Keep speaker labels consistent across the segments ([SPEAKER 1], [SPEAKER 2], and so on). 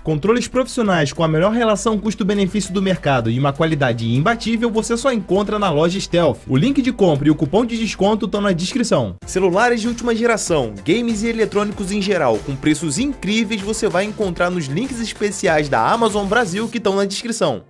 [SPEAKER 1] Controles profissionais com a melhor relação custo-benefício do mercado e uma qualidade imbatível você só encontra na loja Stealth. O link de compra e o cupom de desconto estão na descrição. Celulares de última geração, games e eletrônicos em geral, com preços incríveis você vai encontrar nos links especiais da Amazon Brasil que estão na descrição.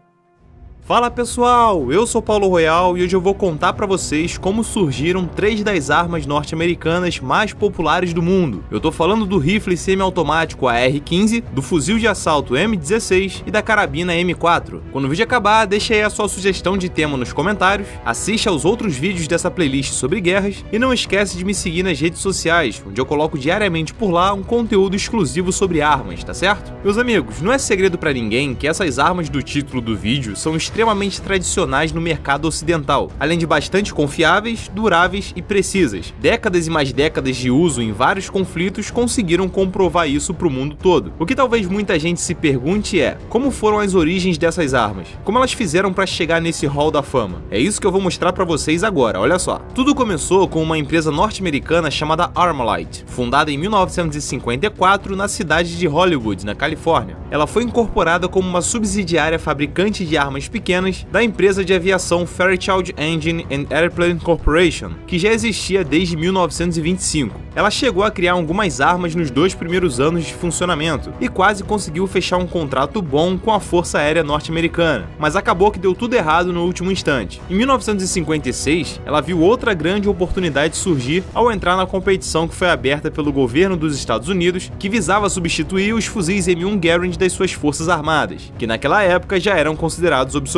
[SPEAKER 1] Fala pessoal, eu sou Paulo Royal e hoje eu vou contar pra vocês como surgiram 3 das armas norte-americanas mais populares do mundo. Eu tô falando do rifle semiautomático AR-15, do fuzil de assalto M16 e da carabina M4. Quando o vídeo acabar, deixa aí a sua sugestão de tema nos comentários, assiste aos outros vídeos dessa playlist sobre guerras e não esquece de me seguir nas redes sociais, onde eu coloco diariamente por lá um conteúdo exclusivo sobre armas, tá certo? Meus amigos, não é segredo pra ninguém que essas armas do título do vídeo são extremamente tradicionais no mercado ocidental, além de bastante confiáveis, duráveis e precisas. Décadas e mais décadas de uso em vários conflitos conseguiram comprovar isso para o mundo todo. O que talvez muita gente se pergunte é, como foram as origens dessas armas? Como elas fizeram para chegar nesse hall da fama? É isso que eu vou mostrar para vocês agora, olha só. Tudo começou com uma empresa norte-americana chamada Armalite, fundada em 1954 na cidade de Hollywood, na Califórnia. Ela foi incorporada como uma subsidiária fabricante de armas pequenas da empresa de aviação Fairchild Engine and Airplane Corporation, que já existia desde 1925. Ela chegou a criar algumas armas nos 2 primeiros anos de funcionamento e quase conseguiu fechar um contrato bom com a Força Aérea Norte-Americana, mas acabou que deu tudo errado no último instante. Em 1956, ela viu outra grande oportunidade surgir ao entrar na competição que foi aberta pelo governo dos Estados Unidos, que visava substituir os fuzis M1 Garand das suas forças armadas, que naquela época já eram considerados obsoletos.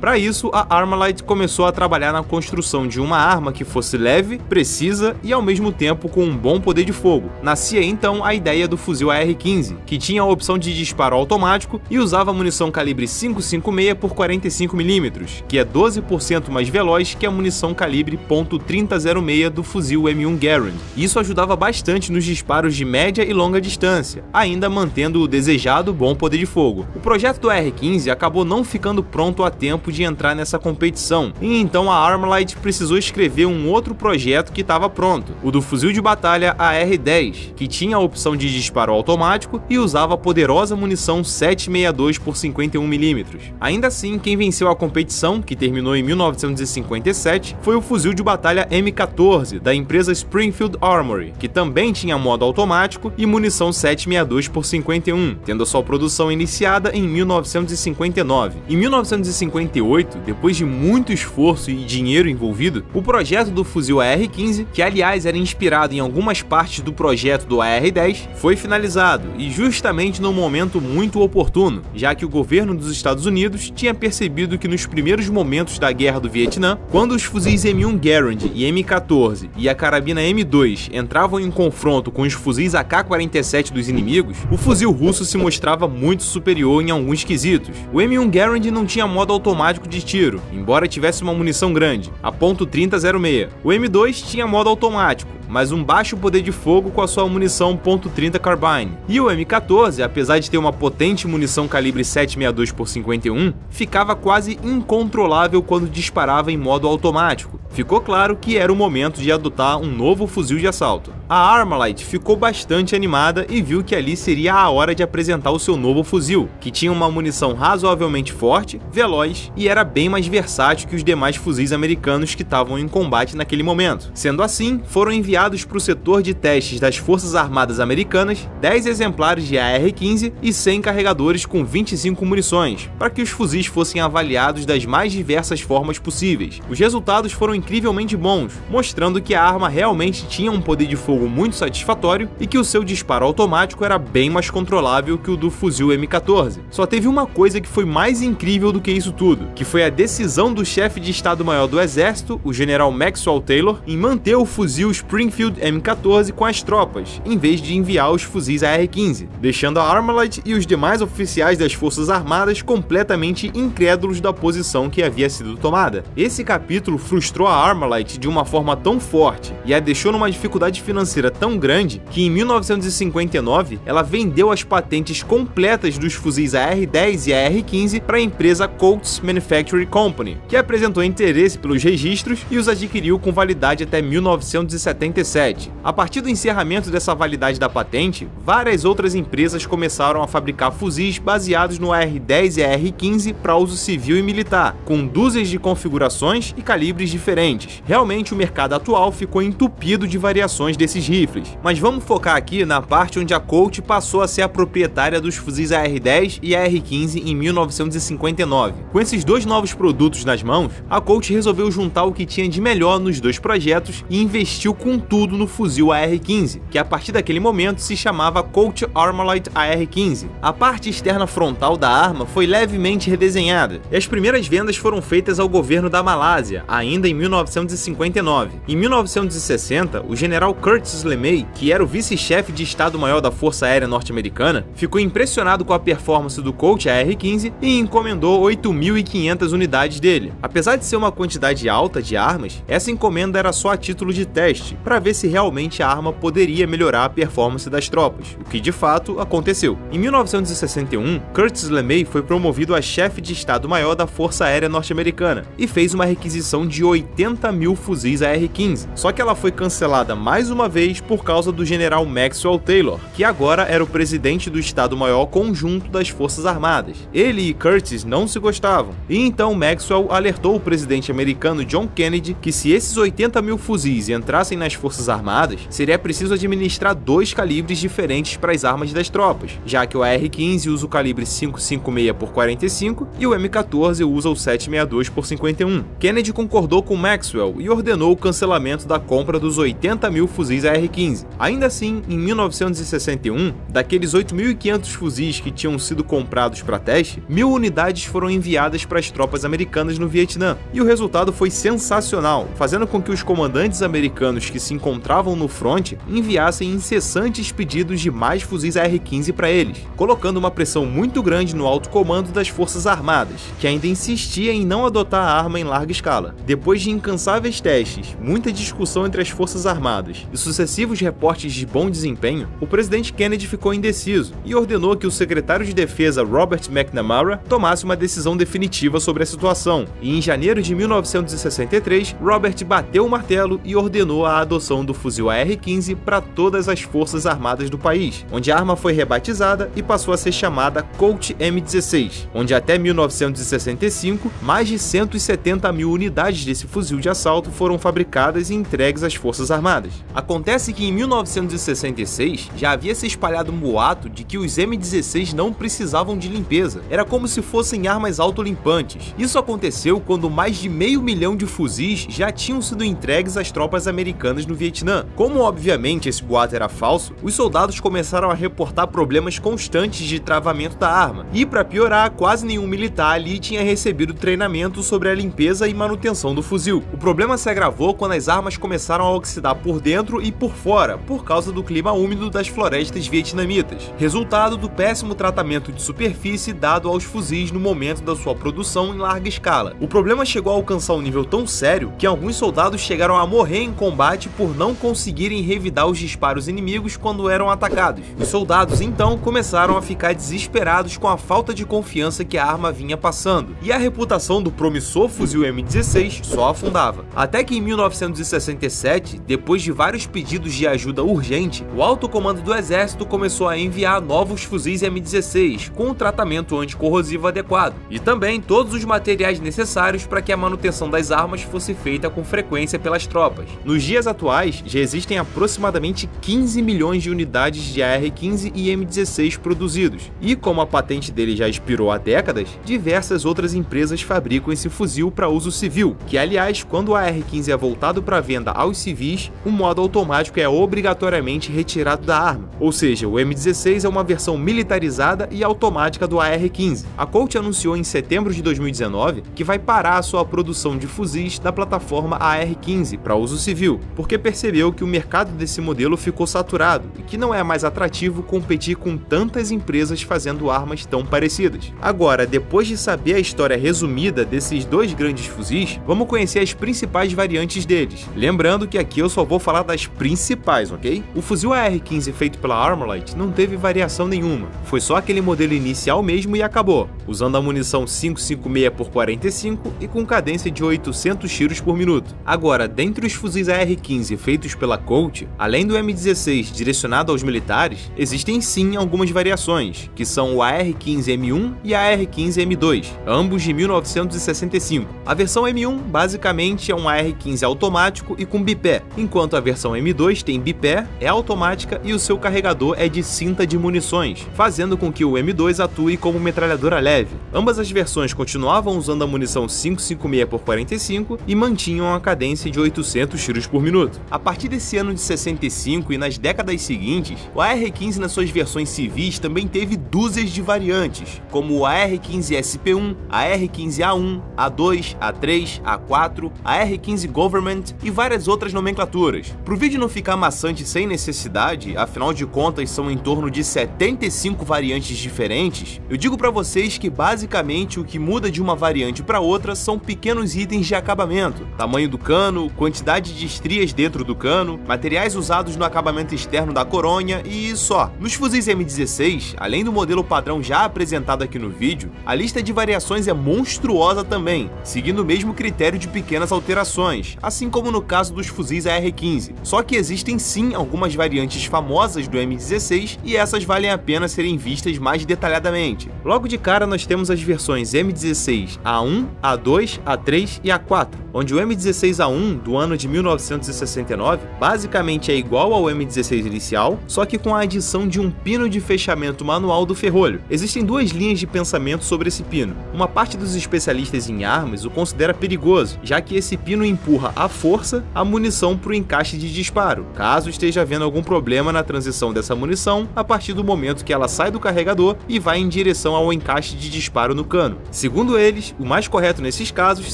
[SPEAKER 1] Para isso, a Armalite começou a trabalhar na construção de uma arma que fosse leve, precisa e ao mesmo tempo com um bom poder de fogo. Nascia então a ideia do fuzil AR-15, que tinha a opção de disparo automático e usava munição calibre 5.56 por 45mm, que é 12% mais veloz que a munição calibre .3006 do fuzil M1 Garand. Isso ajudava bastante nos disparos de média e longa distância, ainda mantendo o desejado bom poder de fogo. O projeto do AR-15 acabou não ficando pronto a tempo de entrar nessa competição, e então a Armalite precisou escrever um outro projeto que estava pronto, o do fuzil de batalha AR-10, que tinha a opção de disparo automático e usava a poderosa munição 7.62 por 51mm. Ainda assim, quem venceu a competição, que terminou em 1957, foi o fuzil de batalha M14 da empresa Springfield Armory, que também tinha modo automático e munição 7.62 por 51, tendo a sua produção iniciada em 1959. Em 1958, depois de muito esforço e dinheiro envolvido, o projeto do fuzil AR-15, que aliás era inspirado em algumas partes do projeto do AR-10, foi finalizado, e justamente num momento muito oportuno, já que o governo dos Estados Unidos tinha percebido que nos primeiros momentos da Guerra do Vietnã, quando os fuzis M1 Garand e M14 e a carabina M2 entravam em confronto com os fuzis AK-47 dos inimigos, o fuzil russo se mostrava muito superior em alguns quesitos. O M1 Garand não tinha modo automático de tiro, embora tivesse uma munição grande, a .3006. O M2 tinha modo automático, mas um baixo poder de fogo com a sua munição .30 Carbine. E o M14, apesar de ter uma potente munição calibre 7.62 por 51, ficava quase incontrolável quando disparava em modo automático. Ficou claro que era o momento de adotar um novo fuzil de assalto. A Armalite ficou bastante animada e viu que ali seria a hora de apresentar o seu novo fuzil, que tinha uma munição razoavelmente forte, veloz e era bem mais versátil que os demais fuzis americanos que estavam em combate naquele momento. Sendo assim, foram enviados para o setor de testes das Forças Armadas Americanas 10 exemplares de AR-15 e 100 carregadores com 25 munições, para que os fuzis fossem avaliados das mais diversas formas possíveis. Os resultados foram incrivelmente bons, mostrando que a arma realmente tinha um poder de fogo muito satisfatório e que o seu disparo automático era bem mais controlável que o do fuzil M14. Só teve uma coisa que foi mais incrível do que isso tudo, que foi a decisão do chefe de Estado-Maior do Exército, o general Maxwell Taylor, em manter o fuzil Springfield M14 com as tropas, em vez de enviar os fuzis AR-15, deixando a Armalite e os demais oficiais das Forças Armadas completamente incrédulos da posição que havia sido tomada. Esse capítulo frustrou a a Armalite de uma forma tão forte e a deixou numa dificuldade financeira tão grande que em 1959 ela vendeu as patentes completas dos fuzis AR-10 e AR-15 para a empresa Colt Manufacturing Company, que apresentou interesse pelos registros e os adquiriu com validade até 1977. A partir do encerramento dessa validade da patente, várias outras empresas começaram a fabricar fuzis baseados no AR-10 e AR-15 para uso civil e militar, com dúzias de configurações e calibres diferentes. Realmente o mercado atual ficou entupido de variações desses rifles. Mas vamos focar aqui na parte onde a Colt passou a ser a proprietária dos fuzis AR-10 e AR-15 em 1959. Com esses dois novos produtos nas mãos, a Colt resolveu juntar o que tinha de melhor nos dois projetos e investiu com tudo no fuzil AR-15, que a partir daquele momento se chamava Colt Armalite AR-15. A parte externa frontal da arma foi levemente redesenhada, e as primeiras vendas foram feitas ao governo da Malásia, ainda em 1959. Em 1960, o general Curtis LeMay, que era o vice-chefe de Estado-Maior da Força Aérea Norte-Americana, ficou impressionado com a performance do Colt AR-15 e encomendou 8.500 unidades dele. Apesar de ser uma quantidade alta de armas, essa encomenda era só a título de teste, para ver se realmente a arma poderia melhorar a performance das tropas, o que de fato aconteceu. Em 1961, Curtis LeMay foi promovido a chefe de Estado-Maior da Força Aérea Norte-Americana e fez uma requisição de 80.000 fuzis AR-15, só que ela foi cancelada mais uma vez por causa do general Maxwell Taylor, que agora era o presidente do Estado-Maior Conjunto das Forças Armadas. Ele e Curtis não se gostavam, e então Maxwell alertou o presidente americano John Kennedy que se esses 80.000 fuzis entrassem nas Forças Armadas, seria preciso administrar dois calibres diferentes para as armas das tropas, já que o AR-15 usa o calibre 5.56x45 e o M14 usa o 7.62x51. Kennedy concordou com Maxwell e ordenou o cancelamento da compra dos 80.000 fuzis AR-15. Ainda assim, em 1961, daqueles 8.500 fuzis que tinham sido comprados para teste, 1.000 unidades foram enviadas para as tropas americanas no Vietnã, e o resultado foi sensacional, fazendo com que os comandantes americanos que se encontravam no fronte enviassem incessantes pedidos de mais fuzis AR-15 para eles, colocando uma pressão muito grande no alto comando das Forças Armadas, que ainda insistia em não adotar a arma em larga escala. Depois de incansáveis testes, muita discussão entre as Forças Armadas e sucessivos reportes de bom desempenho, o presidente Kennedy ficou indeciso e ordenou que o secretário de Defesa Robert McNamara tomasse uma decisão definitiva sobre a situação, e em janeiro de 1963, Robert bateu o martelo e ordenou a adoção do fuzil AR-15 para todas as Forças Armadas do país, onde a arma foi rebatizada e passou a ser chamada Colt M16, onde até 1965, mais de 170.000 unidades desse fuzil de assalto foram fabricadas e entregues às Forças Armadas. Acontece que em 1966 já havia se espalhado um boato de que os M16 não precisavam de limpeza, era como se fossem armas autolimpantes. Isso aconteceu quando mais de 500 mil de fuzis já tinham sido entregues às tropas americanas no Vietnã. Como obviamente esse boato era falso, os soldados começaram a reportar problemas constantes de travamento da arma, e para piorar, quase nenhum militar ali tinha recebido treinamento sobre a limpeza e manutenção do fuzil. O problema se agravou quando as armas começaram a oxidar por dentro e por fora, por causa do clima úmido das florestas vietnamitas, resultado do péssimo tratamento de superfície dado aos fuzis no momento da sua produção em larga escala. O problema chegou a alcançar um nível tão sério que alguns soldados chegaram a morrer em combate por não conseguirem revidar os disparos inimigos quando eram atacados. Os soldados então começaram a ficar desesperados com a falta de confiança que a arma vinha passando, e a reputação do promissor fuzil M16 só afundava. Até que em 1967, depois de vários pedidos de ajuda urgente, o alto comando do exército começou a enviar novos fuzis M16 com o tratamento anticorrosivo adequado, e também todos os materiais necessários para que a manutenção das armas fosse feita com frequência pelas tropas. Nos dias atuais, já existem aproximadamente 15 milhões de unidades de AR-15 e M16 produzidos, e como a patente dele já expirou há décadas, diversas outras empresas fabricam esse fuzil para uso civil, que aliás, quando o AR-15 é voltado para venda aos civis, o modo automático é obrigatoriamente retirado da arma, ou seja, o M16 é uma versão militarizada e automática do AR-15. A Colt anunciou em setembro de 2019 que vai parar a sua produção de fuzis da plataforma AR-15 para uso civil, porque percebeu que o mercado desse modelo ficou saturado e que não é mais atrativo competir com tantas empresas fazendo armas tão parecidas. Agora, depois de saber a história resumida desses dois grandes fuzis, vamos conhecer conhecer as principais variantes deles. Lembrando que aqui eu só vou falar das principais, ok? O fuzil AR-15 feito pela Armalite não teve variação nenhuma, foi só aquele modelo inicial mesmo e acabou, usando a munição 5.56x45 e com cadência de 800 tiros por minuto. Agora, dentre os fuzis AR-15 feitos pela Colt, além do M16 direcionado aos militares, existem sim algumas variações, que são o AR-15M1 e a AR-15M2, ambos de 1965. A versão M1 basicamente é um AR-15 automático e com bipé, enquanto a versão M2 tem bipé, é automática e o seu carregador é de cinta de munições, fazendo com que o M2 atue como metralhadora leve. Ambas as versões continuavam usando a munição 5.56x45 e mantinham a cadência de 800 tiros por minuto. A partir desse ano de 65 e nas décadas seguintes, o AR-15 nas suas versões civis também teve dúzias de variantes, como o AR-15SP1, AR-15A1, A2, A3, A4, AR-15 Government e várias outras nomenclaturas. Pro vídeo não ficar maçante sem necessidade, afinal de contas são em torno de 75 variantes diferentes, eu digo pra vocês que basicamente o que muda de uma variante para outra são pequenos itens de acabamento, tamanho do cano, quantidade de estrias dentro do cano, materiais usados no acabamento externo da coronha e só. Nos fuzis M16, além do modelo padrão já apresentado aqui no vídeo, a lista de variações é monstruosa também, seguindo o mesmo critério de pequenas alterações, assim como no caso dos fuzis AR-15. Só que existem sim algumas variantes famosas do M16 e essas valem a pena serem vistas mais detalhadamente. Logo de cara nós temos as versões M16 A1, A2, A3 e A4, onde o M16A1 do ano de 1969 basicamente é igual ao M16 inicial, só que com a adição de um pino de fechamento manual do ferrolho. Existem duas linhas de pensamento sobre esse pino. Uma parte dos especialistas em armas o considera perigoso, já que esse pino empurra à força a munição para o encaixe de disparo, caso esteja havendo algum problema na transição dessa munição a partir do momento que ela sai do carregador e vai em direção ao encaixe de disparo no cano. Segundo eles, o mais correto nesses casos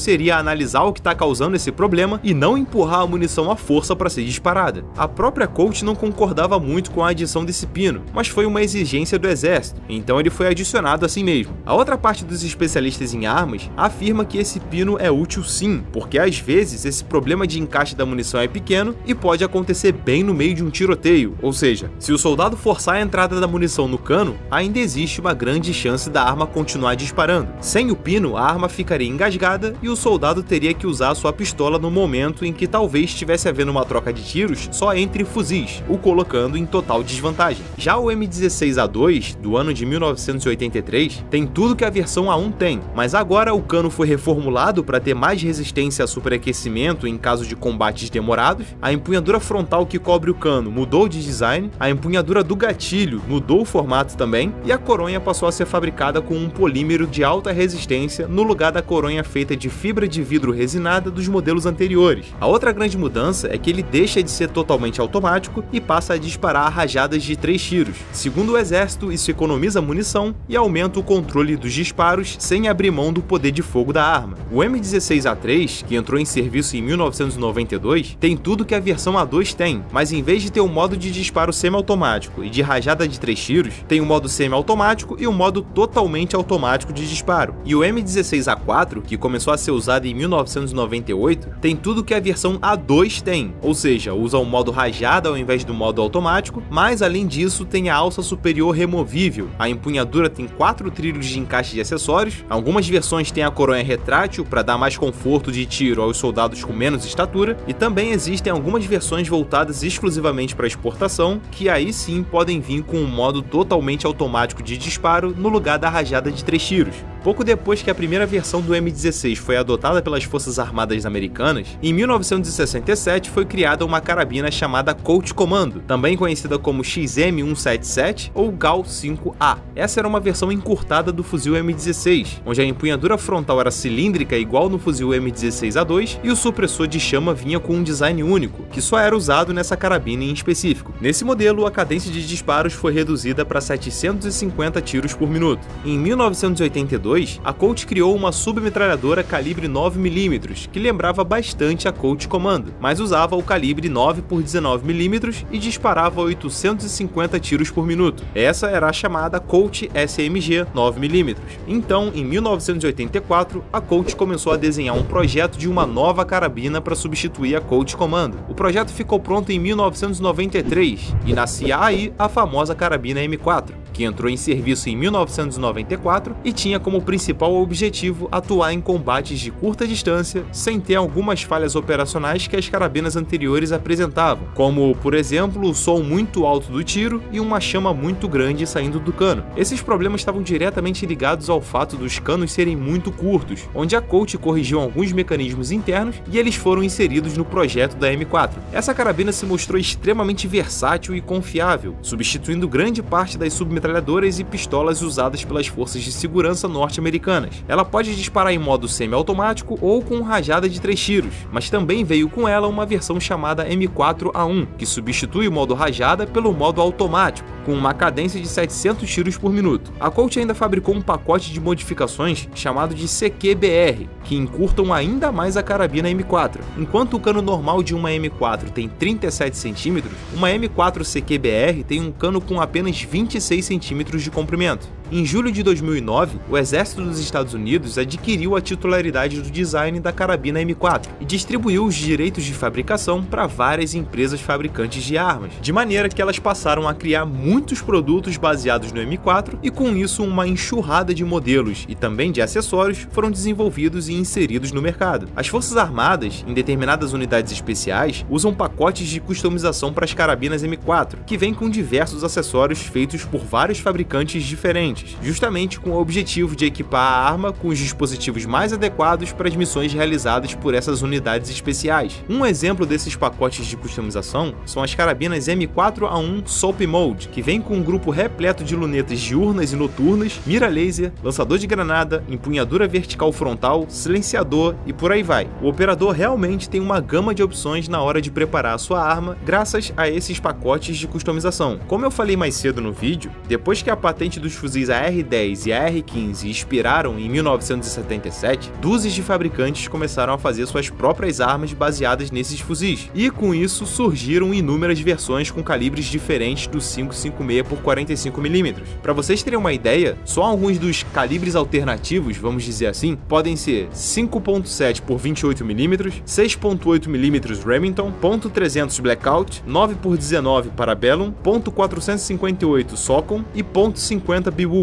[SPEAKER 1] seria analisar o que está causando esse problema e não empurrar a munição à força para ser disparada. A própria Colt não concordava muito com a adição desse pino, mas foi uma exigência do exército, então ele foi adicionado assim mesmo. A outra parte dos especialistas em armas afirma que esse pino é útil sim, porque às vezes esse problema de encaixe da munição é pequeno e pode acontecer bem no meio de um tiroteio, ou seja, se o soldado forçar a entrada da munição no cano, ainda existe uma grande chance da arma continuar disparando. Sem o pino, a arma ficaria engasgada e o soldado teria que usar sua pistola no momento em que talvez estivesse havendo uma troca de tiros só entre fuzis, o colocando em total desvantagem. Já o M16A2, do ano de 1983, tem tudo que a versão A1 tem, mas agora o cano foi reformulado para ter mais resistência a superaquecimento em caso de combates demorados, a empunhadura frontal que cobre o cano mudou de design, a empunhadura do gatilho mudou o formato também, e a coronha passou a ser fabricada com um polímero de alta resistência no lugar da coronha feita de fibra de vidro resinada dos modelos anteriores. A outra grande mudança é que ele deixa de ser totalmente automático e passa a disparar rajadas de 3 tiros. Segundo o exército, isso economiza munição e aumenta o controle dos disparos sem abrir mão do poder de fogo da arma. O M16A3, que entrou em serviço em 1992, tem tudo que a versão A2 tem, mas em vez de ter um modo de disparo semiautomático e de rajada de 3 tiros, tem um modo semiautomático e um modo totalmente automático de disparo. E o M16A4, que começou a ser usado em 1998, tem tudo que a versão A2 tem, ou seja, usa o modo rajada ao invés do modo automático, mas além disso tem a alça superior removível, a empunhadura tem 4 trilhos de encaixe de acessórios, algumas versões têm a coronha retrátil para dar mais conforto de tiro aos soldados com menos estatura, e também existem algumas versões voltadas exclusivamente para exportação, que aí sim podem vir com um modo totalmente automático de disparo no lugar da rajada de 3 tiros. Pouco depois que a primeira versão do M16 foi adotada pelas Forças Armadas Americanas, em 1967 foi criada uma carabina chamada Colt Commando, também conhecida como XM177 ou GAU-5A. Essa era uma versão encurtada do fuzil M16, onde a empunhadura frontal era cilíndrica igual no fuzil M16A2 e o supressor de chama vinha com um design único, que só era usado nessa carabina em específico. Nesse modelo, a cadência de disparos foi reduzida para 750 tiros por minuto. Em 1982, 1982, a Colt criou uma submetralhadora calibre 9mm, que lembrava bastante a Colt Comando, mas usava o calibre 9x19mm e disparava 850 tiros por minuto. Essa era a chamada Colt SMG 9mm. Então, em 1984, a Colt começou a desenhar um projeto de uma nova carabina para substituir a Colt Comando. O projeto ficou pronto em 1993 e nascia aí a famosa carabina M4, que entrou em serviço em 1994 e tinha como principal objetivo atuar em combates de curta distância sem ter algumas falhas operacionais que as carabinas anteriores apresentavam, como, por exemplo, o som muito alto do tiro e uma chama muito grande saindo do cano. Esses problemas estavam diretamente ligados ao fato dos canos serem muito curtos, onde a Colt corrigiu alguns mecanismos internos e eles foram inseridos no projeto da M4. Essa carabina se mostrou extremamente versátil e confiável, substituindo grande parte das submetralhadoras e pistolas usadas pelas forças de segurança norte-americanas. Ela pode disparar em modo semiautomático ou com rajada de 3 tiros, mas também veio com ela uma versão chamada M4A1, que substitui o modo rajada pelo modo automático, com uma cadência de 700 tiros por minuto. A Colt ainda fabricou um pacote de modificações chamado de CQBR, que encurtam ainda mais a carabina M4. Enquanto o cano normal de uma M4 tem 37 cm, uma M4 CQBR tem um cano com apenas 26 cm de comprimento. Em julho de 2009, o Exército dos Estados Unidos adquiriu a titularidade do design da carabina M4 e distribuiu os direitos de fabricação para várias empresas fabricantes de armas, de maneira que elas passaram a criar muitos produtos baseados no M4 e com isso uma enxurrada de modelos e também de acessórios foram desenvolvidos e inseridos no mercado. As Forças Armadas, em determinadas unidades especiais, usam pacotes de customização para as carabinas M4, que vêm com diversos acessórios feitos por vários fabricantes diferentes, justamente com o objetivo de equipar a arma com os dispositivos mais adequados para as missões realizadas por essas unidades especiais. Um exemplo desses pacotes de customização são as carabinas M4A1 Soap Mode, que vem com um grupo repleto de lunetas diurnas e noturnas, mira laser, lançador de granada, empunhadura vertical frontal, silenciador e por aí vai. O operador realmente tem uma gama de opções na hora de preparar a sua arma graças a esses pacotes de customização. Como eu falei mais cedo no vídeo, depois que a patente dos fuzis AR-10 e AR-15 expiraram em 1977, dúzias de fabricantes começaram a fazer suas próprias armas baseadas nesses fuzis, e com isso surgiram inúmeras versões com calibres diferentes do 5.56 por 45mm. Para vocês terem uma ideia, só alguns dos calibres alternativos, vamos dizer assim, podem ser 5.7 por 28mm, 6.8mm Remington, .300 Blackout, 9x19 Parabellum, .458 Socom e .50 Beowulf.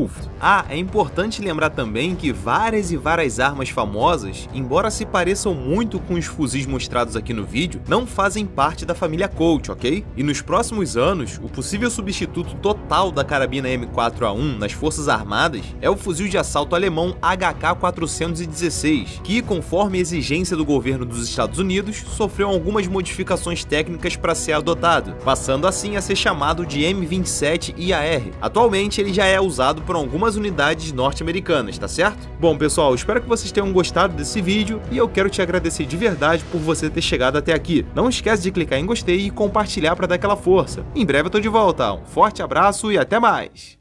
[SPEAKER 1] É importante lembrar também que várias armas famosas, embora se pareçam muito com os fuzis mostrados aqui no vídeo, não fazem parte da família Colt, ok? E nos próximos anos, o possível substituto total da carabina M4A1 nas Forças Armadas é o fuzil de assalto alemão HK416, que, conforme exigência do governo dos Estados Unidos, sofreu algumas modificações técnicas para ser adotado, passando assim a ser chamado de M27 IAR. Atualmente ele já é usado por algumas unidades norte-americanas, tá certo? Bom, pessoal, espero que vocês tenham gostado desse vídeo e eu quero te agradecer de verdade por você ter chegado até aqui. Não esquece de clicar em gostei e compartilhar para dar aquela força. Em breve eu tô de volta. Um forte abraço e até mais!